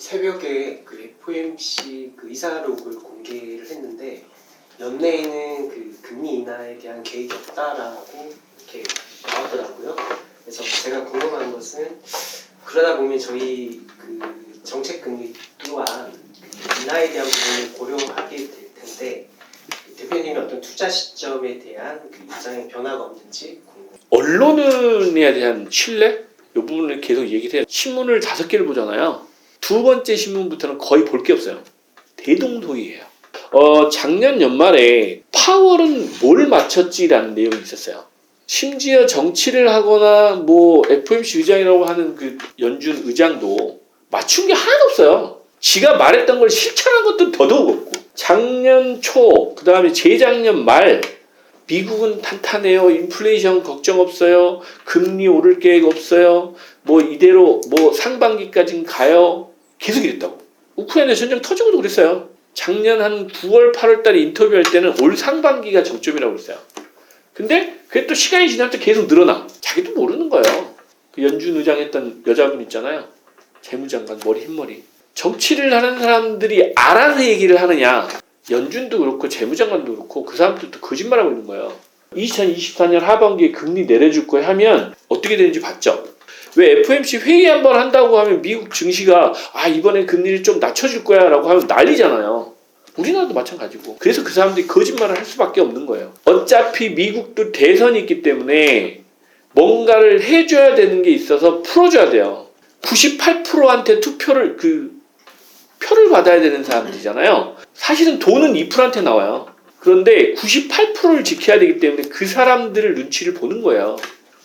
새벽에 그 FOMC 그 이사록을 공개를 했는데 연내에는 그 금리 인하에 대한 계획이 없다라고 이렇게 나왔더라고요. 그래서 제가 궁금한 것은 그러다 보면 저희 그 정책 금리 또한 그 인하에 대한 부분을 고려하게 될 텐데 대표님의 어떤 투자 시점에 대한 그 입장의 변화가 없는지 궁금해요. 언론에 대한 신뢰? 이 부분을 계속 얘기를 해요. 신문을 5개를 보잖아요. 두 번째 신문부터는 거의 볼 게 없어요. 대동소이해요. 작년 연말에 파월은 뭘 맞췄지라는 내용이 있었어요. 심지어 정치를 하거나 뭐 FOMC 의장이라고 하는 그 연준 의장도 맞춘 게 하나도 없어요. 지가 말했던 걸 실천한 것도 더더욱 없고 작년 초, 그 다음에 재작년 말 미국은 탄탄해요. 인플레이션 걱정 없어요. 금리 오를 계획 없어요. 뭐 이대로 뭐 상반기까지는 가요. 계속 이랬다고. 우크라이나 전쟁 터지고도 그랬어요. 작년 한 9월, 8월 달에 인터뷰할 때는 올 상반기가 정점이라고 그랬어요. 근데 그게 또 시간이 지나면서 계속 늘어나. 자기도 모르는 거예요. 그 연준 의장 했던 여자분 있잖아요. 재무장관, 머리 흰머리. 정치를 하는 사람들이 알아서 얘기를 하느냐. 연준도 그렇고 재무장관도 그렇고 그 사람들도 거짓말하고 있는 거예요. 2024년 하반기에 금리 내려줄 거야 하면 어떻게 되는지 봤죠? 왜 FOMC 회의 한번 한다고 하면 미국 증시가 이번에 금리를 좀 낮춰줄 거야 라고 하면 난리잖아요. 우리나라도 마찬가지고. 그래서 그 사람들이 거짓말을 할 수밖에 없는 거예요. 어차피 미국도 대선이 있기 때문에 뭔가를 해줘야 되는 게 있어서 풀어줘야 돼요. 98%한테 표를 받아야 되는 사람들이잖아요. 사실은 돈은 2%한테 나와요. 그런데 98%를 지켜야 되기 때문에 그 사람들을 눈치를 보는 거예요.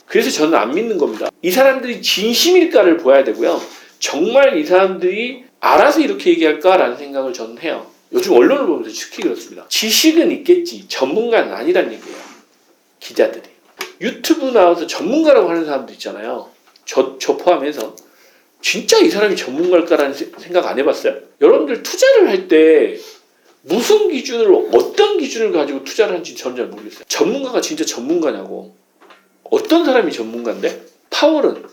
그래서 저는 안 믿는 겁니다. 이 사람들이 진심일까를 봐야 되고요. 정말 이 사람들이 알아서 이렇게 얘기할까라는 생각을 저는 해요. 요즘 언론을 보면서 특히 그렇습니다. 지식은 있겠지 전문가는 아니란 얘기예요. 기자들이. 유튜브 나와서 전문가라고 하는 사람도 있잖아요. 저 포함해서. 진짜 이 사람이 전문가일까라는 생각 안 해봤어요? 여러분들 투자를 할 때 무슨 기준으로 어떤 기준을 가지고 투자를 하는지 저는 잘 모르겠어요. 전문가가 진짜 전문가냐고. 어떤 사람이 전문가인데? 파월은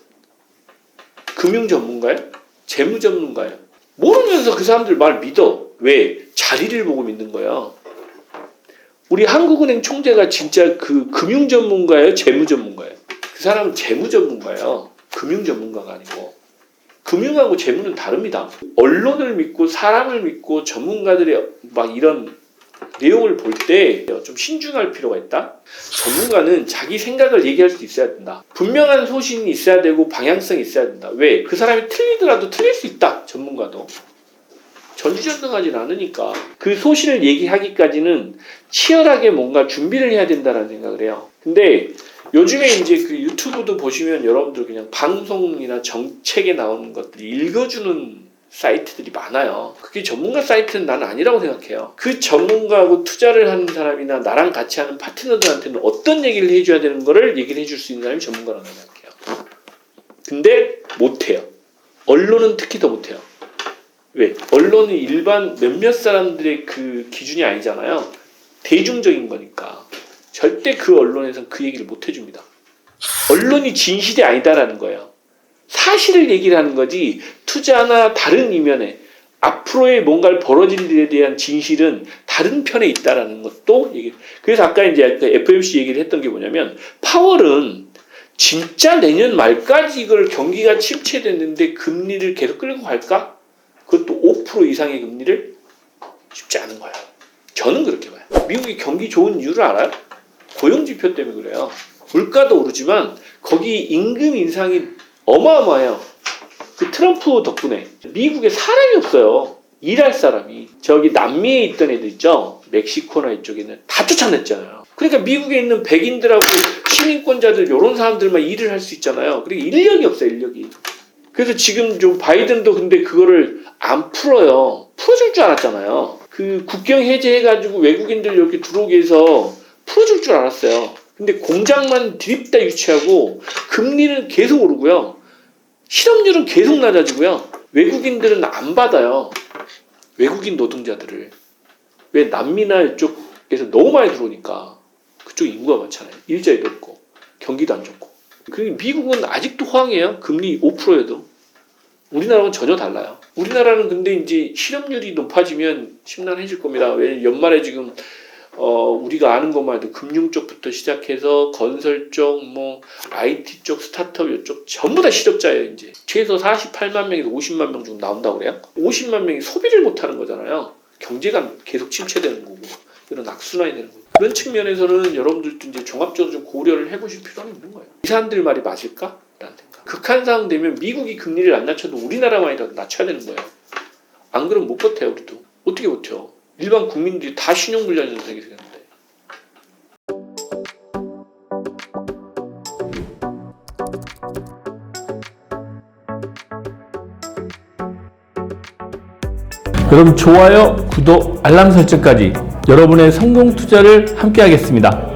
금융 전문가예요? 재무 전문가예요? 모르면서 그 사람들 말 믿어. 왜? 자리를 보고 믿는 거예요. 우리 한국은행 총재가 진짜 그 금융 전문가예요? 재무 전문가예요? 그 사람은 재무 전문가예요. 금융 전문가가 아니고. 금융하고 재무는 다릅니다. 언론을 믿고 사람을 믿고 전문가들의 막 이런 내용을 볼 때 좀 신중할 필요가 있다. 전문가는 자기 생각을 얘기할 수 있어야 된다. 분명한 소신이 있어야 되고 방향성이 있어야 된다. 왜? 그 사람이 틀리더라도 틀릴 수 있다. 전문가도. 전지전능하진 않으니까 그 소신을 얘기하기까지는 치열하게 뭔가 준비를 해야 된다는 생각을 해요. 근데 요즘에 이제 그 유튜브도 보시면 여러분들 그냥 방송이나 정책에 나오는 것들이 읽어주는 사이트들이 많아요. 그게 전문가 사이트는 나는 아니라고 생각해요. 그 전문가하고 투자를 하는 사람이나 나랑 같이 하는 파트너들한테는 어떤 얘기를 해줘야 되는 거를 얘기를 해줄 수 있는 사람이 전문가라고 생각해요. 근데 못해요. 언론은 특히 더 못해요. 왜? 언론은 일반 몇몇 사람들의 그 기준이 아니잖아요. 대중적인 거니까. 절대 그 언론에서는 그 얘기를 못 해줍니다. 언론이 진실이 아니다라는 거예요. 사실을 얘기를 하는 거지 투자나 다른 이면에 앞으로의 뭔가를 벌어질 일에 대한 진실은 다른 편에 있다라는 것도 얘기. 그래서 아까 이제 FOMC 얘기를 했던 게 뭐냐면 파월은 진짜 내년 말까지 이걸 경기가 침체됐는데 금리를 계속 끌고 갈까? 그것도 5% 이상의 금리를 쉽지 않은 거예요. 저는 그렇게 봐요. 미국이 경기 좋은 이유를 알아요? 고용지표 때문에 그래요. 물가도 오르지만 거기 임금 인상이 어마어마해요. 그 트럼프 덕분에 미국에 사람이 없어요. 일할 사람이. 저기 남미에 있던 애들 있죠. 멕시코나 이쪽에는 다 쫓아냈잖아요. 그러니까 미국에 있는 백인들하고 시민권자들 이런 사람들만 일을 할 수 있잖아요. 그리고 인력이 없어요. 인력이. 그래서 지금 좀 바이든도 근데 그거를 안 풀어요. 풀어줄 줄 알았잖아요. 그 국경 해제해가지고 외국인들 이렇게 들어오게 해서 풀어줄 줄 알았어요. 근데 공장만 드립다 유치하고 금리는 계속 오르고요. 실업률은 계속 낮아지고요. 외국인들은 안 받아요. 외국인 노동자들을. 왜? 남미나 이쪽에서 너무 많이 들어오니까. 그쪽 인구가 많잖아요. 일자리도 없고 경기도 안 좋고. 그리고 미국은 아직도 호황이에요. 금리 5%에도. 우리나라는 전혀 달라요. 우리나라는 근데 이제 실업률이 높아지면 심란해질 겁니다. 왜 연말에 지금 우리가 아는 것만 해도 금융 쪽부터 시작해서 건설 쪽, 뭐 IT 쪽, 스타트업 이쪽 전부 다 실업자예요. 이제 최소 48만 명에서 50만 명 정도 나온다고 그래요. 50만 명이 소비를 못하는 거잖아요. 경제가 계속 침체되는 거고 이런 악순환이 되는 거고. 그런 측면에서는 여러분들도 이제 종합적으로 좀 고려를 해보실 필요는 있는 거예요. 이 사람들 말이 맞을까? 라는 생각. 극한 상황 되면 미국이 금리를 안 낮춰도 우리나라만이라도 낮춰야 되는 거예요. 안 그러면 못 버텨요. 우리도. 어떻게 버텨? 일반 국민들이 다 신용불량 현상이 생겼는데. 여러분 좋아요, 구독, 알람 설정까지 여러분의 성공 투자를 함께 하겠습니다.